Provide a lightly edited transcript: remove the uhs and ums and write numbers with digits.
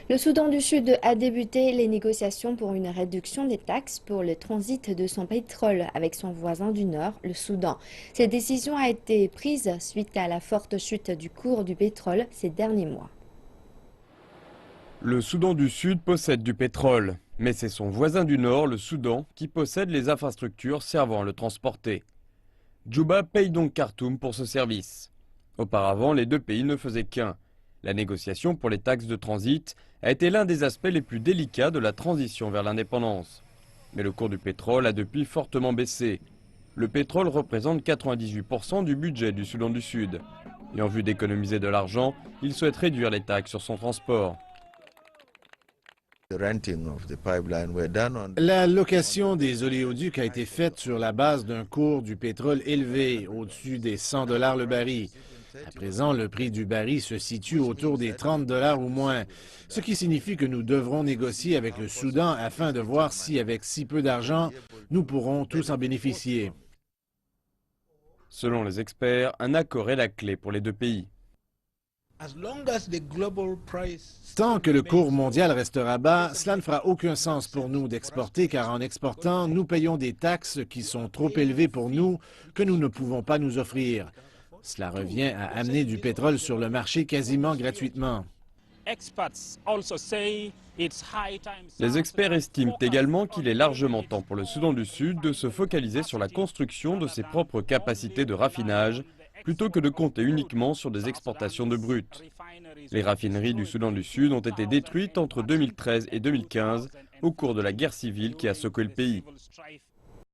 Le Soudan du Sud a débuté les négociations pour une réduction des taxes pour le transit de son pétrole avec son voisin du Nord, le Soudan. Cette décision a été prise suite à la forte chute du cours du pétrole ces derniers mois. Le Soudan du Sud possède du pétrole, mais c'est son voisin du Nord, le Soudan, qui possède les infrastructures servant à le transporter. Djouba paye donc Khartoum pour ce service. Auparavant, les deux pays ne faisaient qu'un. La négociation pour les taxes de transit a été l'un des aspects les plus délicats de la transition vers l'indépendance. Mais le cours du pétrole a depuis fortement baissé. Le pétrole représente 98% du budget du Soudan du Sud. Et en vue d'économiser de l'argent, il souhaite réduire les taxes sur son transport. La location des oléoducs a été faite sur la base d'un cours du pétrole élevé, au-dessus des 100 dollars le baril. À présent, le prix du baril se situe autour des 30 dollars ou moins, ce qui signifie que nous devrons négocier avec le Soudan afin de voir si, avec si peu d'argent, nous pourrons tous en bénéficier. Selon les experts, un accord est la clé pour les deux pays. Tant que le cours mondial restera bas, cela ne fera aucun sens pour nous d'exporter, car en exportant, nous payons des taxes qui sont trop élevées pour nous, que nous ne pouvons pas nous offrir. Cela revient à amener du pétrole sur le marché quasiment gratuitement. Les experts estiment également qu'il est largement temps pour le Soudan du Sud de se focaliser sur la construction de ses propres capacités de raffinage, plutôt que de compter uniquement sur des exportations de brut. Les raffineries du Soudan du Sud ont été détruites entre 2013 et 2015 au cours de la guerre civile qui a secoué le pays.